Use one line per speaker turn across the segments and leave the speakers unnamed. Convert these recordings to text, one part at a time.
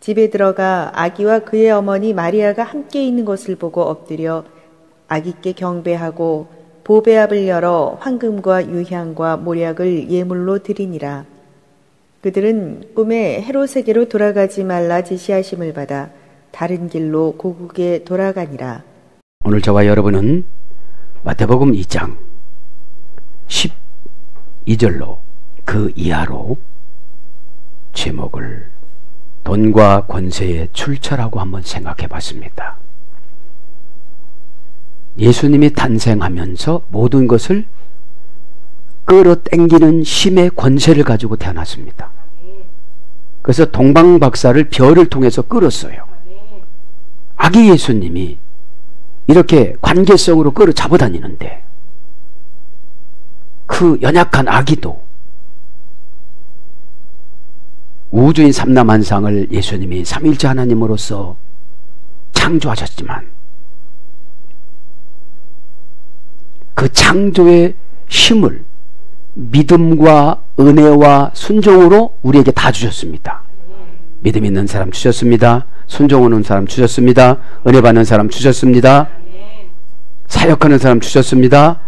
집에 들어가 아기와 그의 어머니 마리아가 함께 있는 것을 보고 엎드려 아기께 경배하고 보배압을 열어 황금과 유향과 모략을 예물로 드리니라. 그들은 꿈에 헤롯에게로 돌아가지 말라 지시하심을 받아 다른 길로 고국에 돌아가니라.
오늘 저와 여러분은 마태복음 2장 12절로 그 이하로 제목을 돈과 권세의 출처라고 한번 생각해 봤습니다. 예수님이 탄생하면서 모든 것을 끌어당기는 힘의 권세를 가지고 태어났습니다. 그래서 동방박사를 별을 통해서 끌었어요. 아기 예수님이 이렇게 관계성으로 끌어 잡아다니는데 그 연약한 아기도 우주인 삼라만상을 예수님이 삼위일체 하나님으로서 창조하셨지만 그 창조의 힘을 믿음과 은혜와 순종으로 우리에게 다 주셨습니다. 믿음 있는 사람 주셨습니다. 순종하는 사람 주셨습니다. 은혜 받는 사람 주셨습니다. 사역하는 사람 주셨습니다.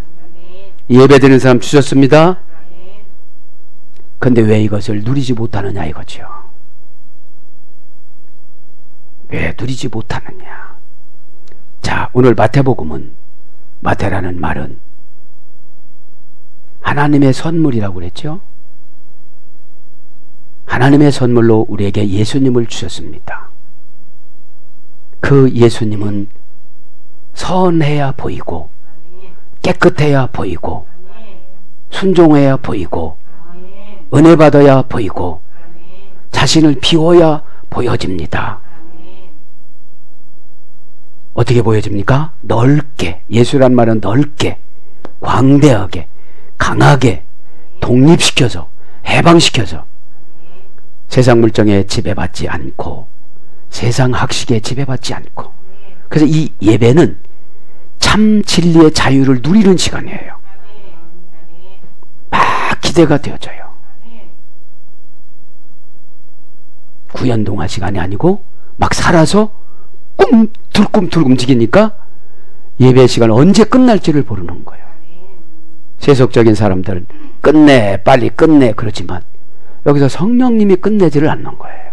예배드리는 사람 주셨습니다. 근데 왜 이것을 누리지 못하느냐 이거죠. 왜 누리지 못하느냐. 자, 오늘 마태복음은, 마태라는 말은 하나님의 선물이라고 그랬죠. 하나님의 선물로 우리에게 예수님을 주셨습니다. 그 예수님은 선해야 보이고 깨끗해야 보이고 순종해야 보이고 은혜 받아야 보이고 자신을 비워야 보여집니다. 어떻게 보여집니까? 넓게. 예수란 말은 넓게, 광대하게, 강하게, 독립시켜서, 해방시켜서 세상 물정에 지배받지 않고 세상 학식에 지배받지 않고. 그래서 이 예배는 참 진리의 자유를 누리는 시간이에요. 막 기대가 되어져요. 구연동화 시간이 아니고 막 살아서 꿈틀꿈틀 움직이니까 예배 시간 언제 끝날지를 모르는 거예요. 세속적인 사람들은 끝내, 빨리 끝내 그러지만 여기서 성령님이 끝내지를 않는 거예요.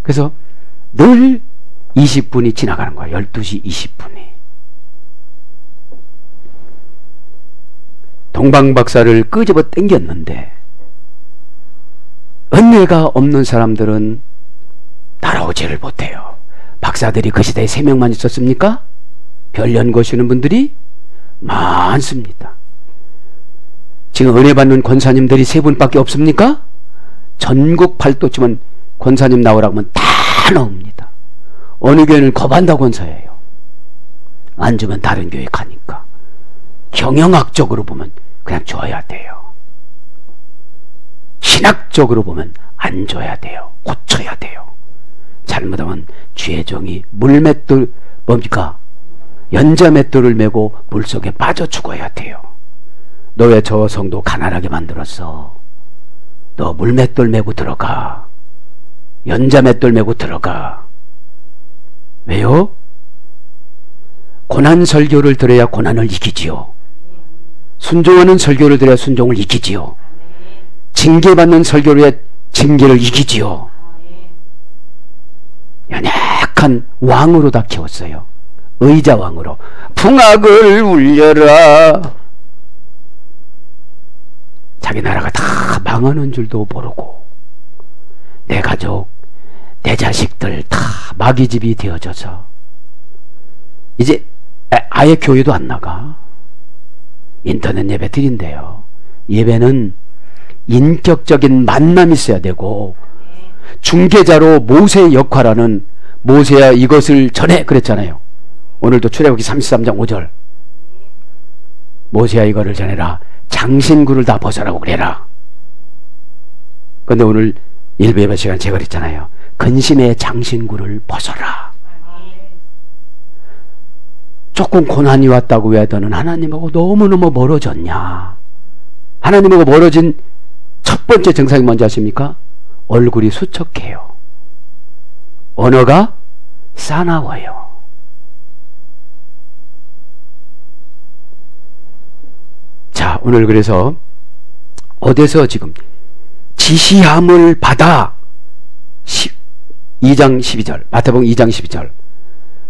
그래서 늘 20분이 지나가는 거예요. 12시 20분이. 동방박사를 끄집어 당겼는데 은혜가 없는 사람들은 따라오지를 못해요. 박사들이 그 시대에 3명만 있었습니까? 별 연구하시는 분들이 많습니다. 지금 은혜 받는 권사님들이 3분밖에 없습니까? 전국 팔도쯤은 권사님 나오라고 하면 다 나옵니다. 어느 교회는 겁한다 권사예요. 안 주면 다른 교회 가니까. 경영학적으로 보면 그냥 줘야 돼요. 신학적으로 보면 안 줘야 돼요. 고쳐야 돼요. 잘못하면 주의 종이 물맷돌 뭡니까? 연자맷돌을 메고 물속에 빠져 죽어야 돼요. 너 왜 저 성도 가난하게 만들었어? 너 물맷돌 메고 들어가. 연자맷돌 메고 들어가. 왜요? 고난 설교를 들어야 고난을 이기지요. 순종하는 설교를 들어야 순종을 이기지요. 징계받는 설교를 해야 징계를 이기지요. 연약한 왕으로 다 키웠어요. 의자왕으로. 풍악을 울려라. 자기 나라가 다 망하는 줄도 모르고 내 가족, 내 자식들 다 마귀집이 되어져서 이제 아예 교회도 안 나가. 인터넷 예배 드린대요. 예배는 인격적인 만남이 있어야 되고 중개자로 모세의 역할하는 모세야 이것을 전해 그랬잖아요. 오늘도 출애굽기 33장 5절 모세야 이거를 전해라. 장신구를 다 벗어라고 그래라. 근데 오늘 일부 예배 시간 제가 그랬잖아요. 근심의 장신구를 벗어라. 조금 고난이 왔다고 왜 너는 하나님하고 너무너무 멀어졌냐. 하나님하고 멀어진 첫 번째 증상이 뭔지 아십니까? 얼굴이 수척해요. 언어가 사나워요. 자, 오늘 그래서 어디서 지금 지시함을 받아 2장 12절 마태복음 2장 12절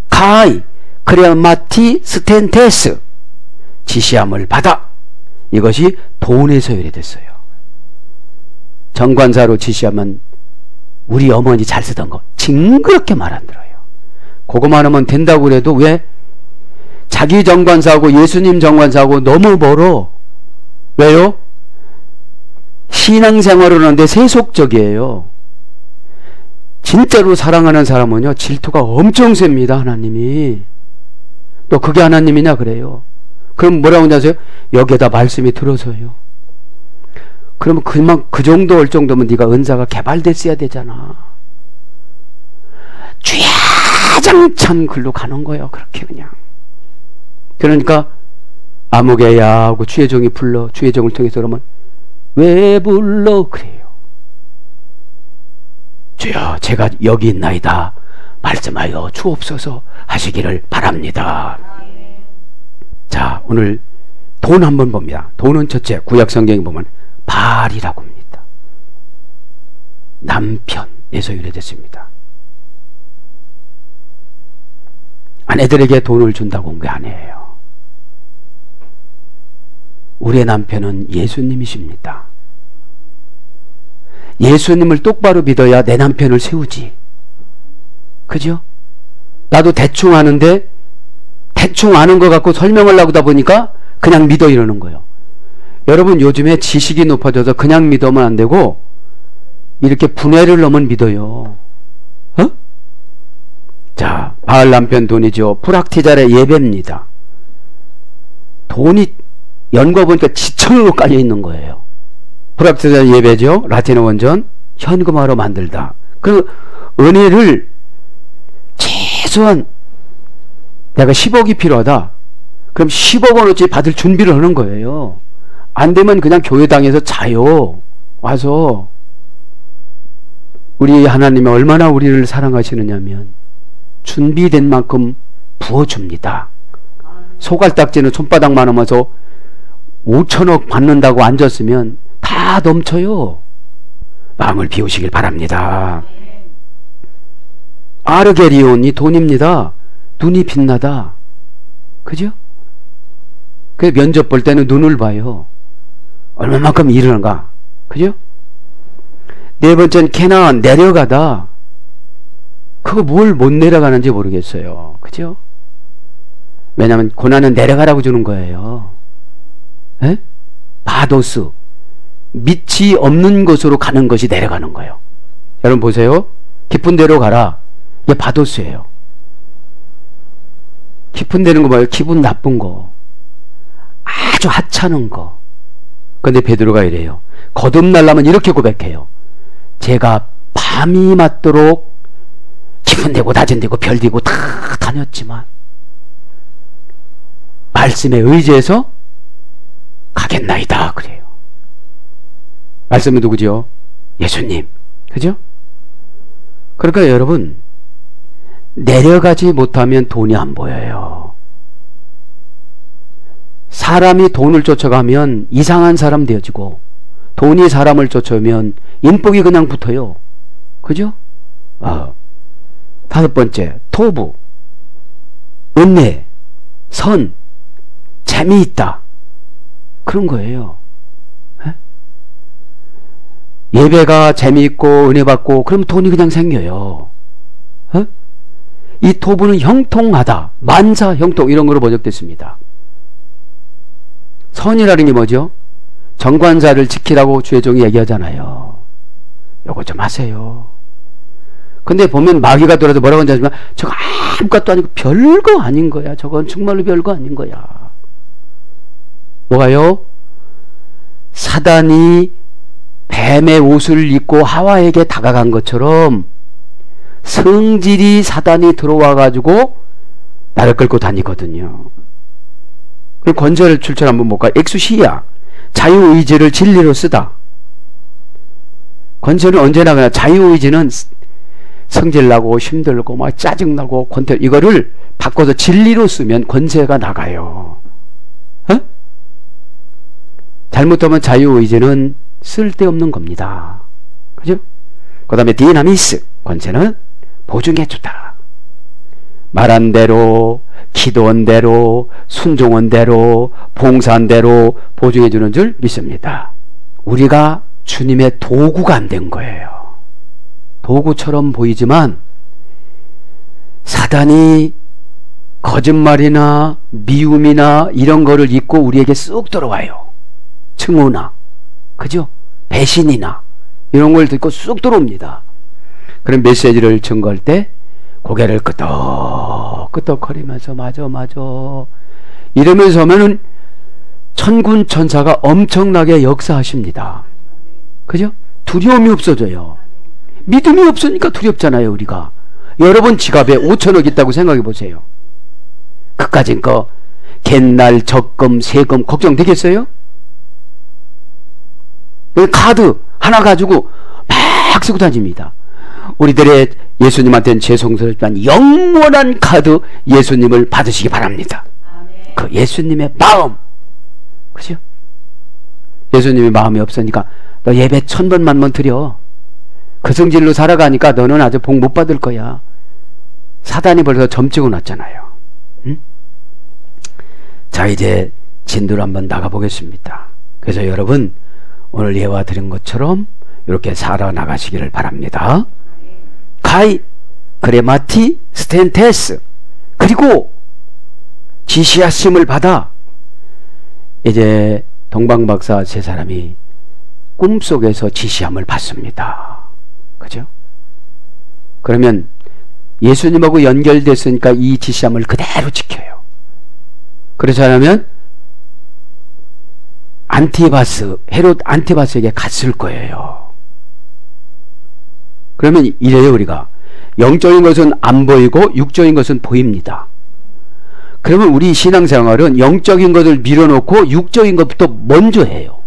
카이 크레마티 스텐테스 지시함을 받아 이것이 돈에서 유래됐어요. 정관사로 지시하면 우리 어머니 잘 쓰던 거 징그럽게 말 안 들어요. 그거만 하면 된다고 그래도 왜 자기 정관사하고 예수님 정관사하고 너무 멀어. 왜요? 신앙생활을 하는데 세속적이에요. 진짜로 사랑하는 사람은요 질투가 엄청 셉니다. 하나님이. 또 그게 하나님이냐 그래요. 그럼 뭐라고 하세요? 여기에다 말씀이 들어서요. 그러면 그 정도 올 정도면 네가 은사가 개발됐어야 되잖아. 주야장천 글로 가는 거예요. 그렇게 그냥. 그러니까 아무개야 하고 주의 종이 불러. 주의 종을 통해서 그러면 왜 불러? 그래요. 주여 제가 여기 있나이다. 말씀하여 주옵소서 하시기를 바랍니다. 자, 오늘 돈 한번 봅니다. 돈은 첫째 구약 성경에 보면 발이라고 합니다. 남편에서 유래됐습니다. 아내들에게 돈을 준다고 온 게 아니에요. 우리의 남편은 예수님이십니다. 예수님을 똑바로 믿어야 내 남편을 세우지. 그죠? 나도 대충 아는데 대충 아는 것 같고 설명하려고 하다 보니까 그냥 믿어 이러는 거예요. 여러분 요즘에 지식이 높아져서 그냥 믿으면 안 되고 이렇게 분해를 넣으면 믿어요. 어? 자, 바알 남편 돈이죠. 프락티잘의 예배입니다. 돈이 연거 보니까 지천으로 깔려 있는 거예요. 프락티잘 예배죠. 라틴어 원전 현금화로 만들다. 그 은혜를 최소한 내가 10억이 필요하다. 그럼 10억 원어치 받을 준비를 하는 거예요. 안 되면 그냥 교회당에서 자요. 와서 우리 하나님이 얼마나 우리를 사랑하시느냐면 준비된 만큼 부어줍니다. 소갈딱지는 손바닥만 하면서 5천억 받는다고 앉았으면 다 넘쳐요. 마음을 비우시길 바랍니다. 아르게리온이 돈입니다. 눈이 빛나다. 그죠? 그 면접 볼 때는 눈을 봐요. 얼마만큼 일하는가. 그죠? 네 번째는 캐나안 내려가다. 그거 뭘 못 내려가는지 모르겠어요. 그죠? 왜냐하면 고난은 내려가라고 주는 거예요. 에? 바도스. 밑이 없는 곳으로 가는 것이 내려가는 거예요. 여러분 보세요. 깊은 데로 가라. 이게 바도스예요. 깊은 데는 거 뭐예요? 기분 나쁜 거. 아주 하찮은 거. 근데 베드로가 이래요. 거듭나려면 이렇게 고백해요. 제가 밤이 맞도록 깊은 데고 낮은 데고 별디고 다 다녔지만 말씀에 의지해서 가겠나이다. 그래요. 말씀은 누구죠? 예수님. 그죠? 그러니까 여러분 내려가지 못하면 돈이 안 보여요. 사람이 돈을 쫓아가면 이상한 사람 되어지고 돈이 사람을 쫓아오면 인복이 그냥 붙어요. 그죠? 다섯 번째 토부, 은혜, 선, 재미있다. 그런 거예요. 에? 예배가 재미있고 은혜 받고 그러면 돈이 그냥 생겨요. 에? 이 토부는 형통하다. 만사 형통 이런 거로 번역됐습니다. 선이라는 게 뭐죠? 정관사를 지키라고 주의 종이 얘기하잖아요. 요거 좀 하세요. 근데 보면 마귀가 돌아도 뭐라고 하는지 아시면 저거 아무것도 아니고 별거 아닌 거야. 저건 정말로 별거 아닌 거야. 뭐가요? 사단이 뱀의 옷을 입고 하와에게 다가간 것처럼 성질이 사단이 들어와 가지고 나를 끌고 다니거든요. 그럼 권세를 출처를 한번 볼까요? 엑수시야. 자유의지를 진리로 쓰다. 권세는 언제나 그냥 자유의지는 성질나고 힘들고 막 짜증나고 권태, 이거를 바꿔서 진리로 쓰면 권세가 나가요. 어? 잘못하면 자유의지는 쓸데없는 겁니다. 그죠? 그 다음에 디나미스, 권세는 보증해주다. 말한 대로, 기도한 대로, 순종한 대로, 봉사한 대로 보증해주는 줄 믿습니다. 우리가 주님의 도구가 안 된 거예요. 도구처럼 보이지만 사단이 거짓말이나 미움이나 이런 거를 입고 우리에게 쑥 들어와요. 증오나, 그죠? 배신이나 이런 걸 듣고 쑥 들어옵니다. 그런 메시지를 증거할 때 고개를 끄덕끄덕거리면서 맞아 이러면서 하면은 천군 천사가 엄청나게 역사하십니다. 그죠? 두려움이 없어져요. 믿음이 없으니까 두렵잖아요. 우리가 여러분 지갑에 5천억 있다고 생각해 보세요. 그까진 거 갯날 적금 세금 걱정되겠어요? 카드 하나 가지고 막 쓰고 다닙니다. 우리들의 예수님한테는 죄송스럽지만 영원한 카드 예수님을 받으시기 바랍니다. 아멘. 그 예수님의 마음, 그죠? 예수님의 마음이 없으니까 너 예배 1000번만 드려. 그 성질로 살아가니까 너는 아주 복 못 받을 거야. 사단이 벌써 점 찍어 놨잖아요. 응? 자, 이제 진도로 한번 나가보겠습니다. 그래서 여러분 오늘 예화 드린 것처럼 이렇게 살아나가시기를 바랍니다. 가이, 그레마티, 스텐테스, 그리고 지시하심을 받아 이제 동방박사 세 사람이 꿈속에서 지시함을 받습니다. 그죠? 그러면 예수님하고 연결됐으니까 이 지시함을 그대로 지켜요. 그렇지 않으면 헤롯 안티바스에게 갔을 거예요. 그러면 이래요. 우리가 영적인 것은 안 보이고 육적인 것은 보입니다. 그러면 우리 신앙생활은 영적인 것을 밀어놓고 육적인 것부터 먼저 해요.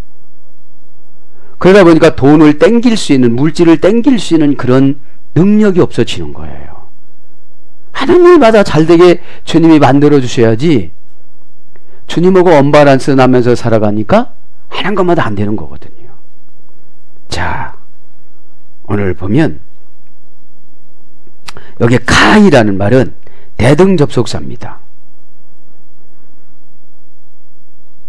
그러다 보니까 돈을 땡길 수 있는, 물질을 땡길 수 있는 그런 능력이 없어지는 거예요. 하나님마다 잘되게 주님이 만들어 주셔야지 주님하고 언밸런스 나면서 살아가니까 하는 것마다 안 되는 거거든요. 자, 오늘 보면 여기 가이라는 말은 대등접속사입니다.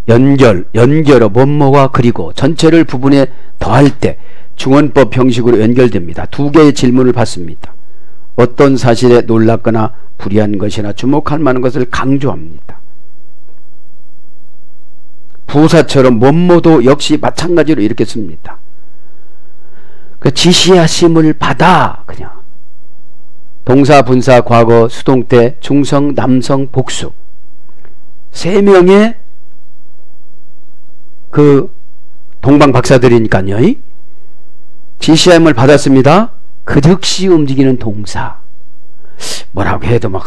연결어, 뭐뭐와 그리고 전체를 부분에 더할 때 중언법 형식으로 연결됩니다. 두 개의 질문을 받습니다. 어떤 사실에 놀랍거나 불의한 것이나 주목할 만한 것을 강조합니다. 부사처럼 뭐뭐도 역시 마찬가지로 이렇게 씁니다. 그 지시하심을 받아, 그냥 동사, 분사, 과거, 수동태, 중성, 남성, 복수 세 명의 그 동방 박사들이니까요. 지시함을 받았습니다. 그 즉시 움직이는 동사. 뭐라고 해도 막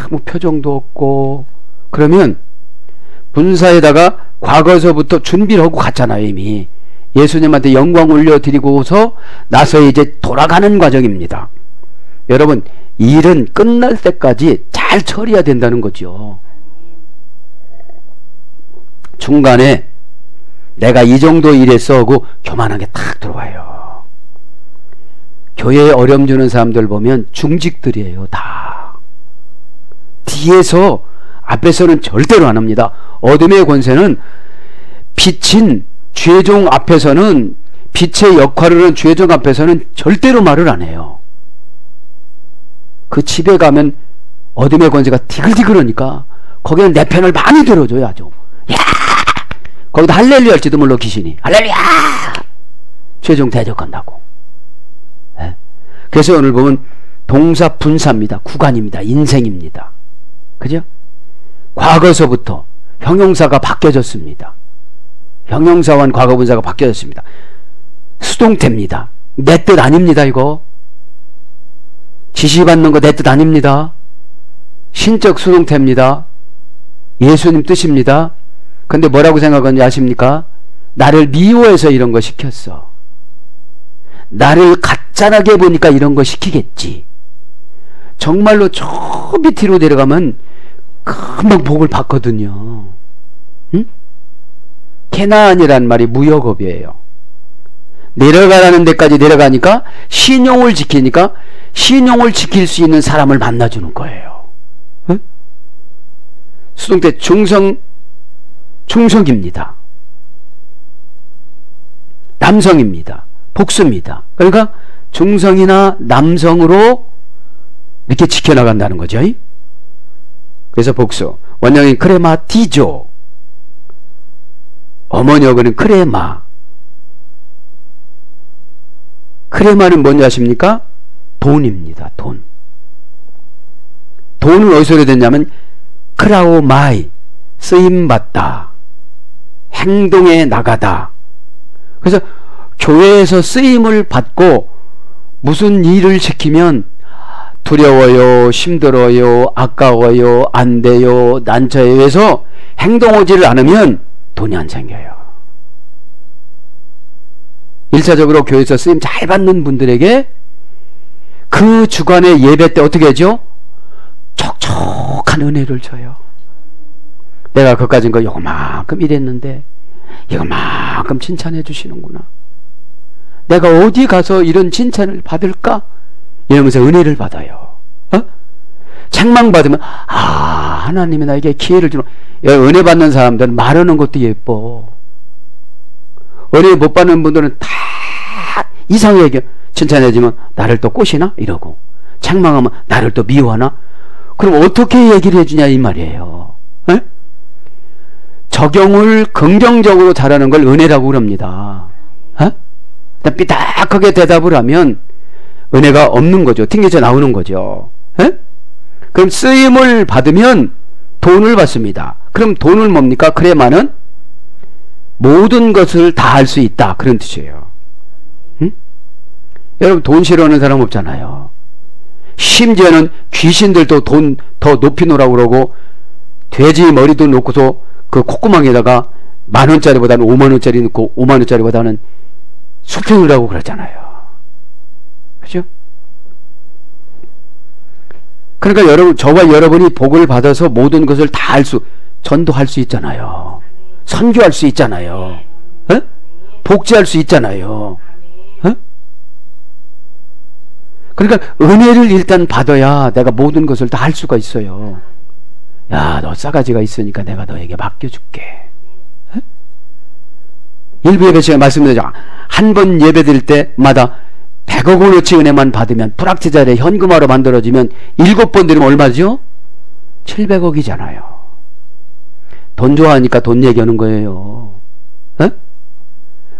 뭐 표정도 없고. 그러면 분사에다가 과거서부터 준비를 하고 갔잖아요. 이미 예수님한테 영광 올려드리고서 나서 이제 돌아가는 과정입니다. 여러분, 일은 끝날 때까지 잘 처리해야 된다는 거죠. 중간에 내가 이 정도 일했어 하고 교만하게 탁 들어와요. 교회에 어려움 주는 사람들 보면 중직들이에요. 다 뒤에서, 앞에서는 절대로 안 합니다. 어둠의 권세는 빛인 죄종 앞에서는, 빛의 역할을 하는 죄종 앞에서는 절대로 말을 안 해요. 그 집에 가면 어둠의 권세가 디글디글하니까 거기는 내 편을 많이 들어줘요. 아주 야, 거기다 할렐루야 할지도 몰라. 귀신이 할렐루야 최종 대적한다고. 네? 그래서 오늘 보면 동사 분사입니다. 구간입니다. 인생입니다. 그죠? 과거서부터 형용사가 바뀌어졌습니다. 형용사와 과거 분사가 바뀌어졌습니다. 수동태입니다. 내 뜻 아닙니다. 이거 지시받는 거 내 뜻 아닙니다. 신적 수동태입니다. 예수님 뜻입니다. 근데 뭐라고 생각하는지 아십니까? 나를 미워해서 이런 거 시켰어. 나를 짠하게 보니까 이런 거 시키겠지. 정말로 저 밑으로 내려가면 금방 복을 받거든요. 응? 케나안이란 말이 무역업이에요. 내려가라는 데까지 내려가니까 신용을 지키니까 신용을 지킬 수 있는 사람을 만나주는 거예요. 응? 수동태 충성입니다. 남성입니다. 복수입니다. 그러니까 중성이나 남성으로 이렇게 지켜나간다는 거죠. 그래서 복수. 원형인 크레마티조. 어머니어그는 크레마. 크레마는 뭔지 아십니까? 돈입니다. 돈. 돈은 어디서 됐냐면 크라오마이, 쓰임받다, 행동에 나가다. 그래서 교회에서 쓰임을 받고 무슨 일을 시키면 두려워요, 힘들어요, 아까워요, 안 돼요, 난처해요 해서 행동하지를 않으면 돈이 안 생겨요. 1차적으로 교회에서 쓰임 잘 받는 분들에게 그 주간의 예배 때 어떻게 하죠? 촉촉한 은혜를 줘요. 내가 그까진 거 요만큼 일했는데 이거만큼 칭찬해 주시는구나. 내가 어디 가서 이런 칭찬을 받을까? 이러면서 은혜를 받아요. 책망 받으면 하나님이 나에게 기회를 주는. 은혜 받는 사람들은 말하는 것도 예뻐. 은혜 못 받는 분들은 다 이상하게 칭찬해주면 나를 또 꼬시나? 이러고 책망하면 나를 또 미워하나? 그럼 어떻게 얘기를 해주냐 이 말이에요. 에? 적용을 긍정적으로 잘하는 걸 은혜라고 그럽니다. 삐딱하게 대답을 하면 은혜가 없는 거죠. 튕겨져 나오는 거죠. 에? 그럼 쓰임을 받으면 돈을 받습니다. 그럼 돈을 뭡니까? 크레마는 모든 것을 다 할 수 있다. 그런 뜻이에요. 응? 여러분 돈 싫어하는 사람 없잖아요. 심지어는 귀신들도 돈 더 높이 놓으라고 그러고 돼지 머리도 놓고서 그 콧구멍에다가 10,000원짜리보다는 50,000원짜리 넣고 50,000원짜리보다는 수평이라고 그러잖아요. 그죠? 그러니까 여러분, 저와 여러분이 복을 받아서 모든 것을 다 할 수, 전도할 수 있잖아요. 선교할 수 있잖아요. 에? 복지할 수 있잖아요. 에? 그러니까 은혜를 일단 받아야 내가 모든 것을 다 할 수가 있어요. 야, 너 싸가지가 있으니까 내가 너에게 맡겨줄게. 에? 일부 예배 시간에 말씀드리죠. 한 번 예배 드릴 때마다 100억 원어치 은혜만 받으면 불확실자리에 현금화로 만들어지면 7번 드리면 얼마죠? 700억이잖아요. 돈 좋아하니까 돈 얘기하는 거예요. 에?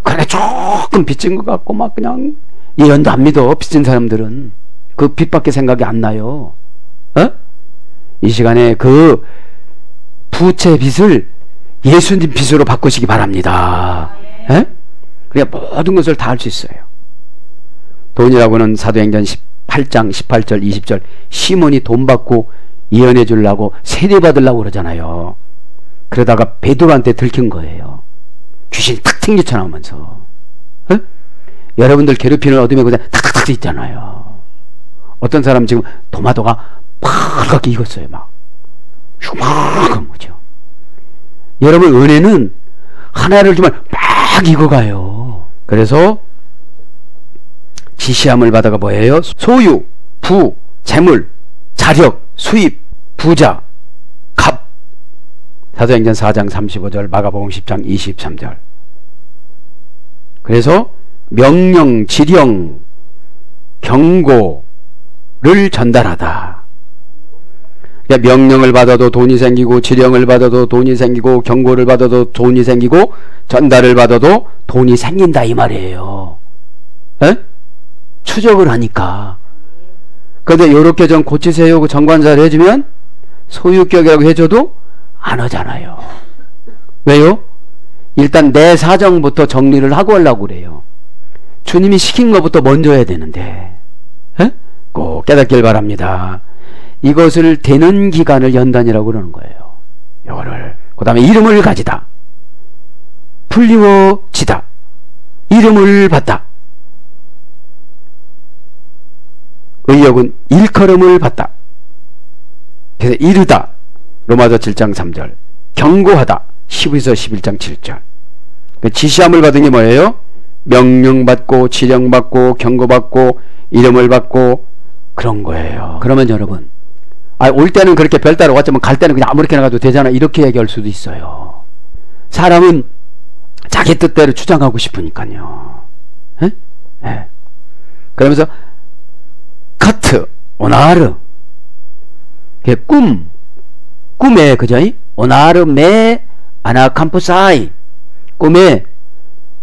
그래 조금 빚진 것 같고 막 그냥 예언도 안 믿어. 빚진 사람들은 그 빚밖에 생각이 안 나요. 에? 이 시간에 그 부채 빚을 예수님 빚으로 바꾸시기 바랍니다. 에? 그러니까 모든 것을 다 할 수 있어요. 돈이라고는 사도행전 18장 18절 20절 시몬이 돈 받고 예언해 주려고 세례 받으려고 그러잖아요. 그러다가 베드로한테 들킨 거예요. 귀신이 탁 튕겨 나오면서. 에? 여러분들 괴롭히는 어둠의 그냥 탁탁탁 있잖아요. 어떤 사람 지금 도마도가 빨갛게 익었어요. 막 흉악한 거죠. 여러분 은혜는 하나를 주면 막 익어가요. 그래서 지시함을 받아가 뭐예요? 소유, 부, 재물, 자력, 수입, 부자, 갑. 사도행전 4장 35절, 마가복음 10장 23절. 그래서 명령, 지령, 경고를 전달하다. 그러니까 명령을 받아도 돈이 생기고, 지령을 받아도 돈이 생기고, 경고를 받아도 돈이 생기고, 전달을 받아도 돈이 생긴다 이 말이에요. 에? 추적을 하니까. 그런데 요렇게 좀 고치세요 그 정관사를 해주면 소유격이라고 해줘도 안 하잖아요. 왜요? 일단 내 사정부터 정리를 하고 하려고 그래요. 주님이 시킨 것부터 먼저 해야 되는데. 에? 꼭 깨닫길 바랍니다. 이것을 되는 기간을 연단이라고 그러는 거예요. 이거를. 그 다음에 이름을 가지다. 풀리워지다. 이름을 받다. 의역은 일컬음을 받다. 그래서 이르다 로마서 7장 3절, 경고하다 히브리서 11장 7절. 지시함을 받은 게 뭐예요? 명령받고 지령받고 경고받고 이름을 받고 그런 거예요. 그러면 여러분, 올 때는 그렇게 별따로 왔지만 갈 때는 그냥 아무렇게나 가도 되잖아, 이렇게 얘기할 수도 있어요. 사람은 자기 뜻대로 주장하고 싶으니까요. 에? 에. 그러면서 카트 오나르, 꿈에 그죠? 오나르 메 아나캄프사이, 꿈에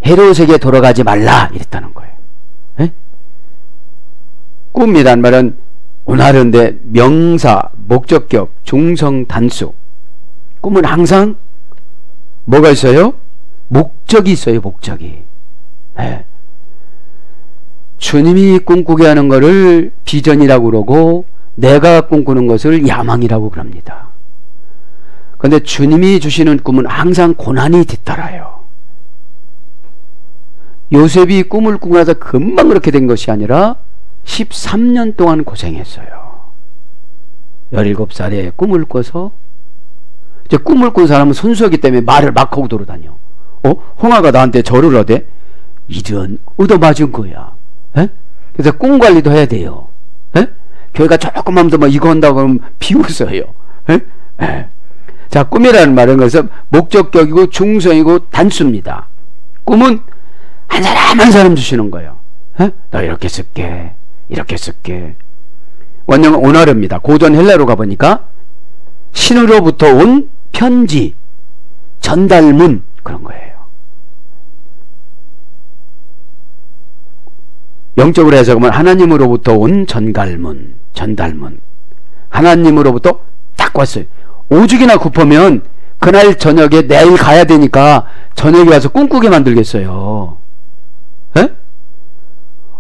헤롯에게 돌아가지 말라 이랬다는 거예요. 에? 꿈이란 말은 오나르인데 명사, 목적격, 중성, 단수. 꿈은 항상 뭐가 있어요? 목적이 있어요. 목적이. 네. 주님이 꿈꾸게 하는 것을 비전이라고 그러고 내가 꿈꾸는 것을 야망이라고 그럽니다. 그런데 주님이 주시는 꿈은 항상 고난이 뒤따라요. 요셉이 꿈을 꾸고 나서 금방 그렇게 된 것이 아니라 13년 동안 고생했어요. 17살에 꿈을 꿔서, 이제 꿈을 꾼 사람은 순수하기 때문에 말을 막 하고 돌아다녀. 홍아가 나한테 절을 하대? 이런 얻어맞은 거야. 에? 그래서 꿈 관리도 해야 돼요. 에? 교회가 조금만 더 이거 한다고 하면 비웃어요. 에? 에. 자, 꿈이라는 말은 그래서 목적격이고 중성이고 단수입니다. 꿈은 한 사람 한 사람 주시는 거예요. 에? 너 이렇게 쓸게, 이렇게 쓸게. 원형은 오나르입니다. 고전 헬라로 가보니까 신으로부터 온 편지, 전달문, 그런 거예요. 영적으로 해석하면 하나님으로부터 온 전갈문, 전달문. 하나님으로부터 딱 왔어요. 오죽이나 급하면 그날 저녁에 내일 가야 되니까 저녁에 와서 꿈꾸게 만들겠어요. 에?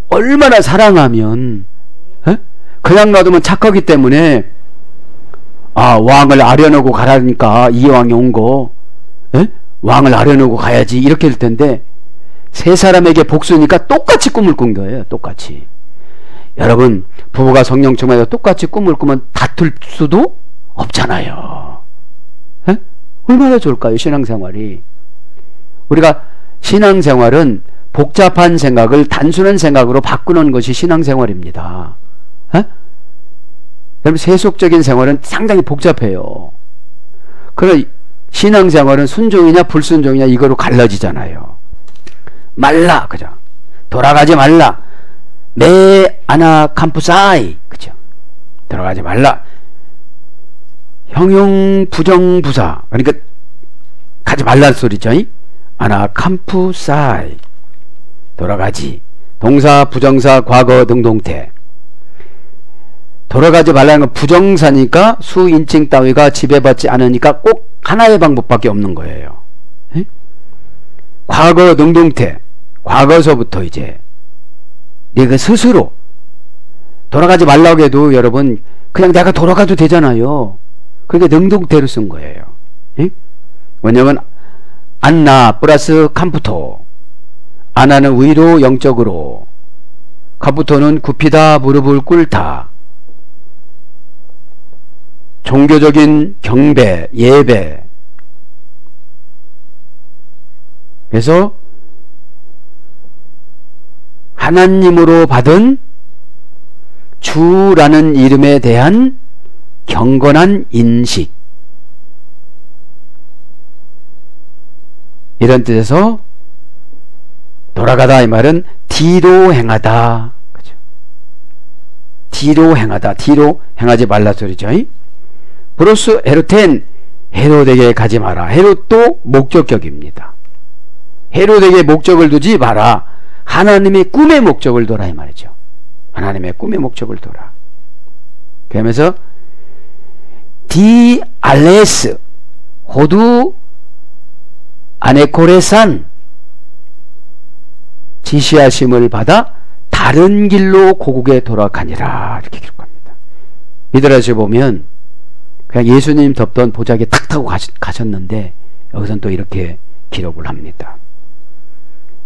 얼마나 사랑하면, 에? 그냥 놔두면 착하기 때문에, 왕을 아려놓고 가라니까 이 왕이 온 거, 에? 왕을 아려놓고 가야지 이렇게 될 텐데, 세 사람에게 복수니까 똑같이 꿈을 꾼 거예요. 똑같이. 여러분, 부부가 성령 충만해서 똑같이 꿈을 꾸면 다툴 수도 없잖아요. 에? 얼마나 좋을까요? 신앙생활이. 우리가 신앙생활은 복잡한 생각을 단순한 생각으로 바꾸는 것이 신앙생활입니다. 에? 여러분, 세속적인 생활은 상당히 복잡해요. 그러나 신앙생활은 순종이냐 불순종이냐 이거로 갈라지잖아요. 말라, 그죠? 돌아가지 말라. 메 아나 캄프사이, 그죠? 돌아가지 말라. 형용 부정 부사, 그러니까 가지 말라는 소리죠. 아나 캄프사이, 돌아가지. 동사, 부정사, 과거, 능동태. 돌아가지 말라는 건 부정사니까 수인칭 따위가 지배받지 않으니까 꼭 하나의 방법밖에 없는 거예요. 에? 과거, 능동태. 과거서부터 이제 네가 스스로 돌아가지 말라고 해도 여러분 그냥 내가 돌아가도 되잖아요. 그러니까 능동태로 쓴 거예요. 에? 원형은 안나 플러스 캄푸토. 아나는 위로 영적으로, 캄푸토는 굽히다 무릎을 꿇다. 종교적인 경배, 예배. 그래서 하나님으로 받은 주라는 이름에 대한 경건한 인식, 이런 뜻에서 돌아가다 이 말은 뒤로 행하다, 그죠? 뒤로 행하다, 뒤로 행하지 말라 소리죠. 브로스 헤롯텐, 헤롯에게 가지 마라. 헤롯도 목적격입니다. 헤롯에게 목적을 두지 마라. 하나님의 꿈의 목적을 둬라 이 말이죠. 하나님의 꿈의 목적을 둬라. 그러면서 디 알레스 호두 아네코레산, 지시하심을 받아 다른 길로 고국에 돌아가니라, 이렇게 기록합니다. 미드라시 보면 그냥 예수님 덮던 보자기에 탁 타고 가셨는데 여기서는 또 이렇게 기록을 합니다.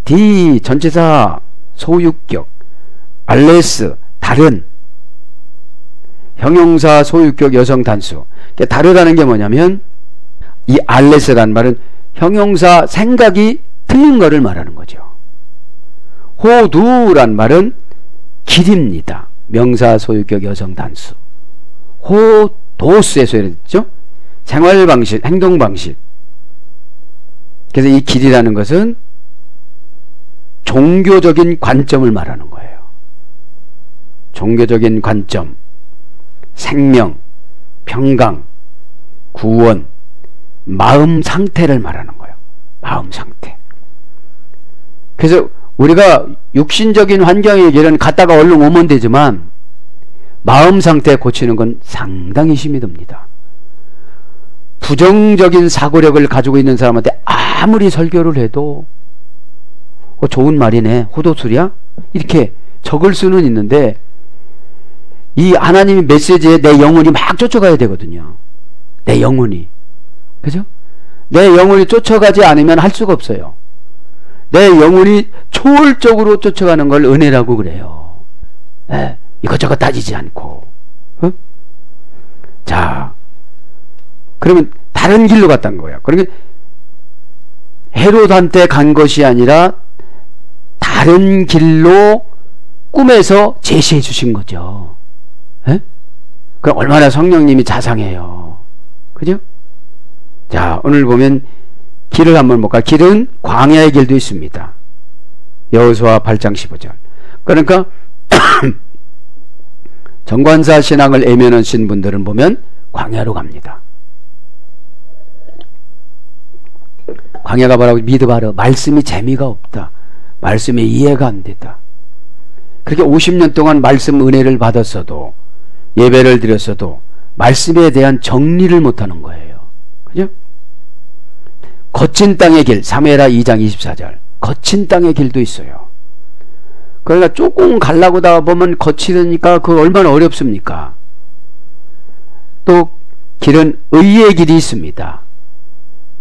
디 전치사 소유격, 알레스 다른, 형용사 소유격 여성 단수. 다르다는 게 뭐냐면 이 알레스란 말은 형용사 생각이 틀린 거를 말하는 거죠. 호두란 말은 길입니다. 명사 소유격 여성 단수. 호도스에서 이랬죠. 생활 방식, 행동 방식. 그래서 이 길이라는 것은 종교적인 관점을 말하는 거예요. 종교적인 관점, 생명, 평강, 구원, 마음 상태를 말하는 거예요. 마음 상태. 그래서 우리가 육신적인 환경의 길은 갔다가 얼른 오면 되지만 마음 상태 고치는 건 상당히 힘이 듭니다. 부정적인 사고력을 가지고 있는 사람한테 아무리 설교를 해도 좋은 말이네, 호도술이야? 이렇게 적을 수는 있는데 이 하나님의 메시지에 내 영혼이 막 쫓아가야 되거든요. 내 영혼이. 그죠? 내 영혼이 쫓아가지 않으면 할 수가 없어요. 내 영혼이 초월적으로 쫓아가는 걸 은혜라고 그래요. 네, 이것저것 따지지 않고. 어? 자, 그러면 다른 길로 갔다는 거예요. 그러니까 헤롯한테 간 것이 아니라 다른 길로 꿈에서 제시해 주신 거죠. 예? 그럼 얼마나 성령님이 자상해요. 그죠? 자, 오늘 보면 길을 한번 볼까? 길은 광야의 길도 있습니다. 여호수아 8장 15절. 그러니까 정관사 신앙을 애면하신 분들은 보면 광야로 갑니다. 광야가 뭐라고? 믿어봐라. 말씀이 재미가 없다. 말씀이 이해가 안 된다. 그렇게 50년 동안 말씀 은혜를 받았어도 예배를 드렸어도 말씀에 대한 정리를 못하는 거예요. 그죠? 거친 땅의 길, 사무엘하 2장 24절. 거친 땅의 길도 있어요. 그러니까 조금 가려고 다 보면 거치니까 그 얼마나 어렵습니까? 또 길은 의의 길이 있습니다.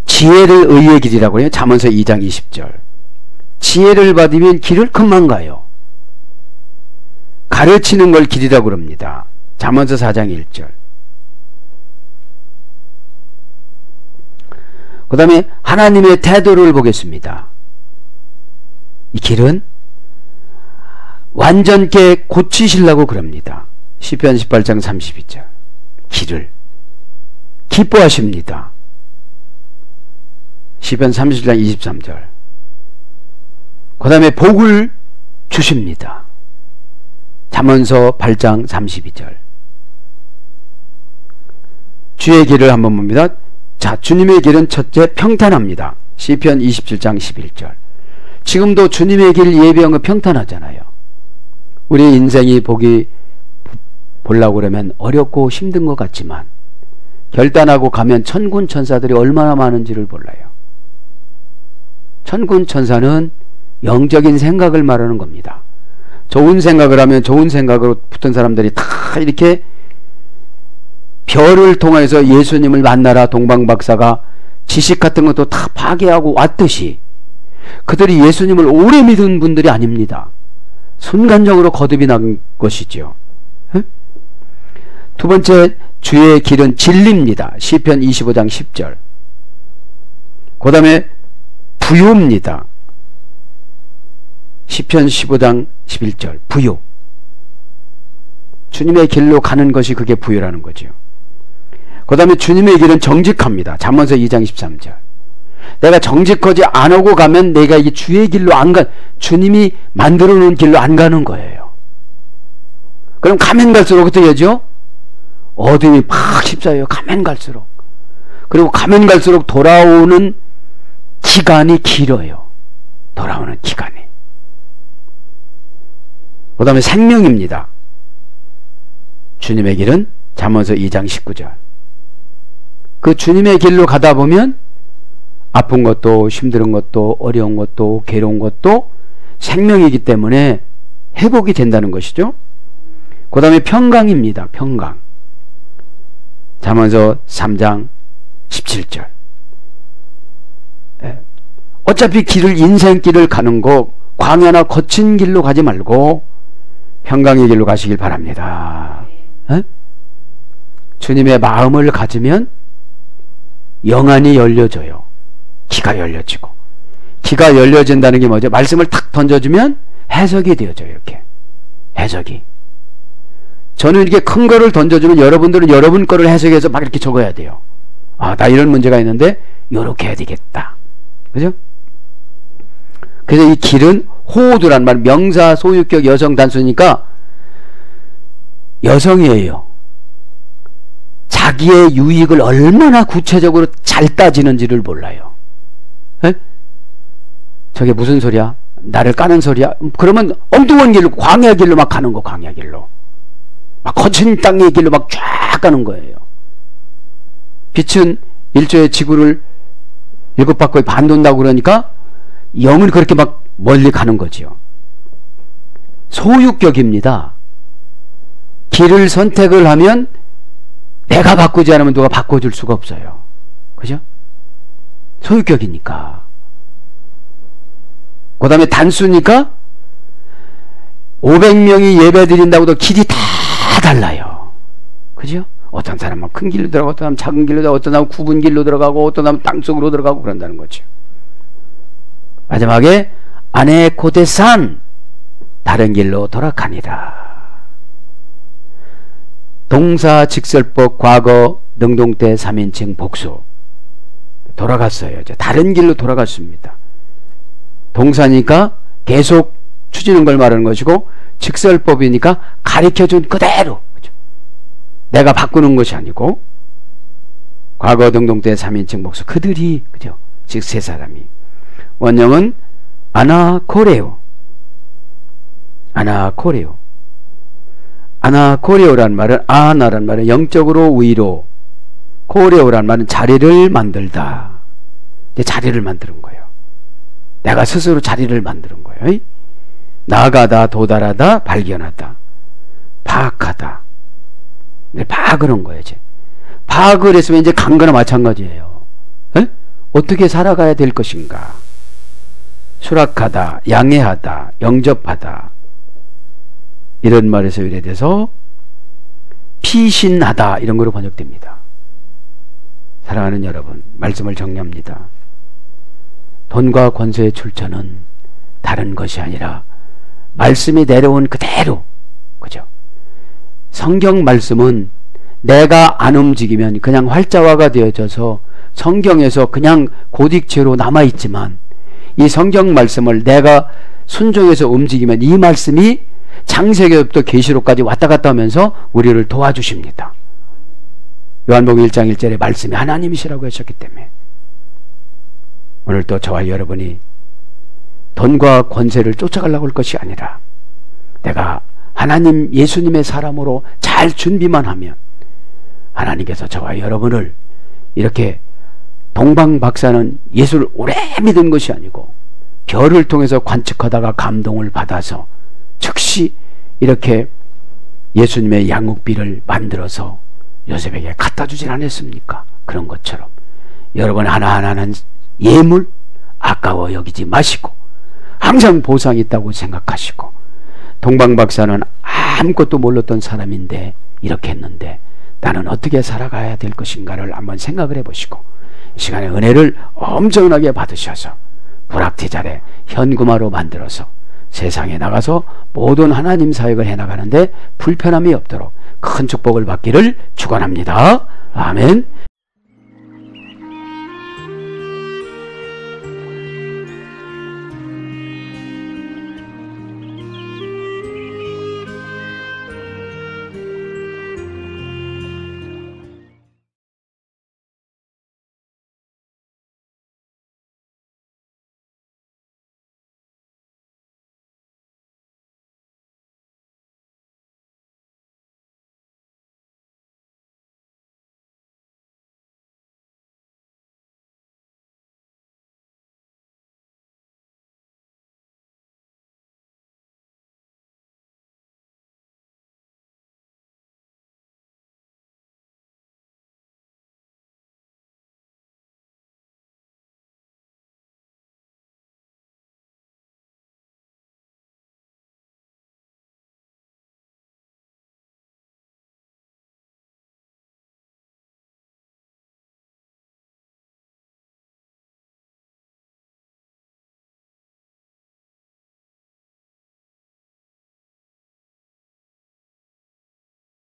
지혜를 의의 길이라고 해요. 잠언서 2장 20절. 지혜를 받으면 길을 금방 가요. 가르치는 걸 길이라고 그럽니다. 잠언서 4장 1절. 그 다음에 하나님의 태도를 보겠습니다. 이 길은 완전케 고치시려고 그럽니다. 시편 18장 32절. 길을 기뻐하십니다. 시편 37장 23절. 그 다음에 복을 주십니다. 잠언서 8장 32절. 주의 길을 한번 봅니다. 자, 주님의 길은 첫째 평탄합니다. 시편 27장 11절. 지금도 주님의 길 예배하면 평탄하잖아요. 우리 인생이 보려고 그러면 어렵고 힘든 것 같지만 결단하고 가면 천군 천사들이 얼마나 많은지를 몰라요. 천군 천사는 영적인 생각을 말하는 겁니다. 좋은 생각을 하면 좋은 생각으로 붙은 사람들이 다 이렇게 별을 통해서 예수님을 만나라 동방박사가 지식 같은 것도 다 파괴하고 왔듯이 그들이 예수님을 오래 믿은 분들이 아닙니다. 순간적으로 거듭이 난 것이죠. 에? 두 번째, 주의 길은 진리입니다. 시편 25장 10절. 그 다음에 부요입니다. 시편 15장 11절. 부요. 주님의 길로 가는 것이 그게 부요라는 거죠. 그 다음에 주님의 길은 정직합니다. 잠언서 2장 13절. 내가 정직하지 않고 가면 내가 이 주의 길로 안 가, 주님이 만들어 놓은 길로 안 가는 거예요. 그럼 가면 갈수록 어떻게 하죠? 어둠이 팍 휩싸여요. 가면 갈수록. 그리고 가면 갈수록 돌아오는 기간이 길어요. 돌아오는 기간이. 그 다음에 생명입니다. 주님의 길은 잠언서 2장 19절. 그 주님의 길로 가다 보면 아픈 것도 힘든 것도 어려운 것도 괴로운 것도 생명이기 때문에 회복이 된다는 것이죠. 그 다음에 평강입니다. 평강. 잠언서 3장 17절. 어차피 길을 인생길을 가는 거 광야나 거친 길로 가지 말고 평강의 길로 가시길 바랍니다. 에? 주님의 마음을 가지면 영안이 열려져요. 귀가 열려지고. 귀가 열려진다는 게 뭐죠? 말씀을 탁 던져주면 해석이 되어져요. 이렇게 해석이. 저는 이렇게 큰 거를 던져주면 여러분들은 여러분 거를 해석해서 막 이렇게 적어야 돼요. 아, 나 이런 문제가 있는데 요렇게 해야 되겠다. 그죠? 그래서 이 길은 호우두란 말, 명사 소유격 여성 단수니까 여성이에요. 자기의 유익을 얼마나 구체적으로 잘 따지는지를 몰라요. 에? 저게 무슨 소리야? 나를 까는 소리야? 그러면 엉뚱한 길로, 광야 길로 막 가는 거, 광야 길로. 막 거친 땅의 길로 막 쫙 가는 거예요. 빛은 일조의 지구를 7바퀴 반 돈다고 그러니까 영은 그렇게 막 멀리 가는 거지요. 소유격입니다. 길을 선택을 하면 내가 바꾸지 않으면 누가 바꿔줄 수가 없어요. 그죠? 소유격이니까. 그 다음에 단수니까 500명이 예배 드린다고도 길이 다 달라요. 그죠? 어떤 사람은 큰 길로 들어가고, 어떤 사람은 작은 길로 들어가고, 어떤 사람은 굽은 길로 들어가고, 어떤 사람은 땅속으로 들어가고 그런다는 거죠. 마지막에 아네코데산, 다른 길로 돌아가니라. 동사 직설법 과거 능동태 3인칭 복수. 돌아갔어요. 이제 다른 길로 돌아갔습니다. 동사니까 계속 추지는 걸 말하는 것이고, 직설법이니까 가르쳐준 그대로. 그죠? 내가 바꾸는 것이 아니고, 과거 능동태 3인칭 복수. 그들이, 그죠? 즉, 세 사람이. 원형은 아나코레오. 아나코레오. 아나코레오란 말은, 아나란 말은 영적으로 위로, 코레오란 말은 자리를 만들다. 이제 자리를 만드는 거예요. 내가 스스로 자리를 만드는 거예요. 나아가다, 도달하다, 발견하다, 파악하다. 파악을 한 거예요. 이제 파악을 했으면 이제 간 거나 마찬가지예요. 에? 어떻게 살아가야 될 것인가. 수락하다, 양해하다, 영접하다. 이런 말에서 유래돼서 피신하다 이런 거로 번역됩니다. 사랑하는 여러분, 말씀을 정리합니다. 돈과 권세의 출처는 다른 것이 아니라 말씀이 내려온 그대로, 그죠? 성경 말씀은 내가 안 움직이면 그냥 활자화가 되어져서 성경에서 그냥 고딕체로 남아있지만, 이 성경 말씀을 내가 순종해서 움직이면 이 말씀이 창세기부터 계시록까지 왔다 갔다 하면서 우리를 도와주십니다. 요한복음 1장 1절에 말씀이 하나님이시라고 하셨기 때문에 오늘도 저와 여러분이 돈과 권세를 쫓아가려고 할 것이 아니라 내가 하나님 예수님의 사람으로 잘 준비만 하면 하나님께서 저와 여러분을 이렇게, 동방박사는 예수를 오래 믿은 것이 아니고 별을 통해서 관측하다가 감동을 받아서 즉시 이렇게 예수님의 양육비를 만들어서 요셉에게 갖다 주진 않았습니까? 그런 것처럼 여러분 하나하나는 예물 아까워 여기지 마시고 항상 보상이 있다고 생각하시고, 동방박사는 아무것도 몰랐던 사람인데 이렇게 했는데 나는 어떻게 살아가야 될 것인가를 한번 생각을 해보시고, 이 시간에 은혜를 엄청나게 받으셔서 불확티자래 현금화로 만들어서 세상에 나가서 모든 하나님 사역을 해나가는데 불편함이 없도록 큰 축복을 받기를 축원합니다. 아멘.